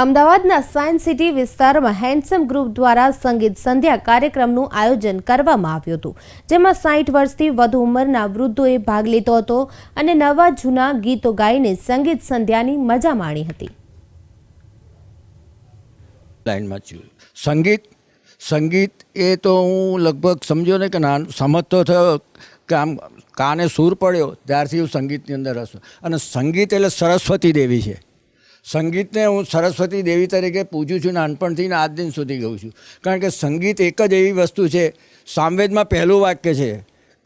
અમદાવાદના science city વિસ્તારમાં handsome group દ્વારા સંગીત સંધ્યા કાર્યક્રમનું આયોજન કરવામાં આવ્યું હતું, જેમાં 60 વર્ષથી વધુ ઉંમરના વૃદ્ધોએ ભાગ લીધો હતો અને નવા જૂના ગીતો ગાઈને સંગીત સંધ્યાની મજા માણી હતી. સંગીત એ તો હું લગભગ સમજો ને કે સમજતો થયો કે આમ કાને સૂર પડ્યો ત્યારથી હું સંગીતની અંદર હશું. અને સંગીત એટલે સરસ્વતી દેવી છે. સંગીતને હું સરસ્વતી દેવી તરીકે પૂજું છું, નાનપણથી ને આજ દિન સુધી કહું છું. કારણ કે સંગીત એક જ એવી વસ્તુ છે, સામવેદમાં પહેલું વાક્ય છે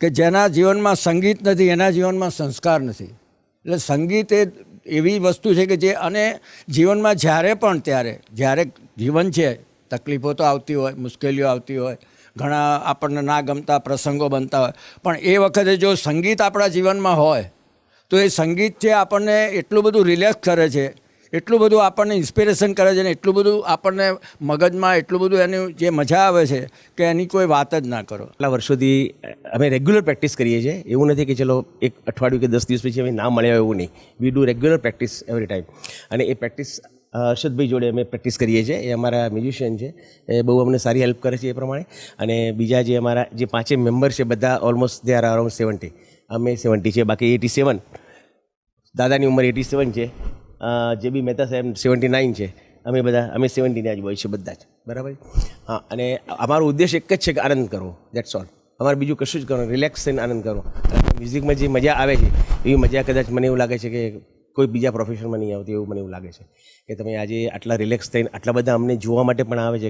કે જેના જીવનમાં સંગીત નથી એના જીવનમાં સંસ્કાર નથી. એટલે સંગીત એ એવી વસ્તુ છે કે જે અને જીવનમાં જ્યારે જીવન છે, તકલીફો તો આવતી હોય, મુશ્કેલીઓ આવતી હોય, ઘણા આપણને ના ગમતા પ્રસંગો બનતા હોય, પણ એ વખતે જો સંગીત આપણા જીવનમાં હોય તો એ સંગીત છે આપણને એટલું બધું રિલેક્સ કરે છે, એટલું બધું આપણને ઇન્સ્પિરેશન કરે છે ને એટલું બધું આપણને મગજમાં એટલું બધું એની જે મજા આવે છે કે એની કોઈ વાત જ ના કરો. એટલા વર્ષોથી અમે રેગ્યુલર પ્રેક્ટિસ કરીએ છીએ. એવું નથી કે ચલો એક અઠવાડિયું કે 10 દિવસ પછી અમે ના મળ્યા એવું નહીં. We do regular practice every time. અને એ પ્રેક્ટિસ હર્ષદભાઈ જોડે અમે પ્રેક્ટિસ કરીએ છીએ. એ અમારા મ્યુઝિશિયન છે, એ બહુ અમને સારી હેલ્પ કરે છે એ પ્રમાણે. અને બીજા જે અમારા જે 5 મેમ્બર છે બધા ઓલમોસ્ટ દે આર અરાઉન્ડ 70. અમે 70 છે, બાકી 87. દાદાની ઉંમર 87 છે. જે બી મહેતા સાહેબ 79 છે. અમે 70 ના જ હોય છે બધા જ, બરાબર. હા, અને અમારો ઉદ્દેશ એક જ છે કે આનંદ કરવો, દેટ્સ ઓલ. અમારે બીજું કશું જ કરવાનું, રિલેક્સ થઈને આનંદ કરવો. મ્યુઝિકમાં જે મજા આવે છે એવી મજા કદાચ મને એવું લાગે છે કે કોઈ બીજા પ્રોફેશનમાં નહીં આવતી, એવું મને એવું લાગે છે કે તમે આજે આટલા રિલેક્સ થઈને આટલા બધા અમને જોવા માટે પણ આવે છે.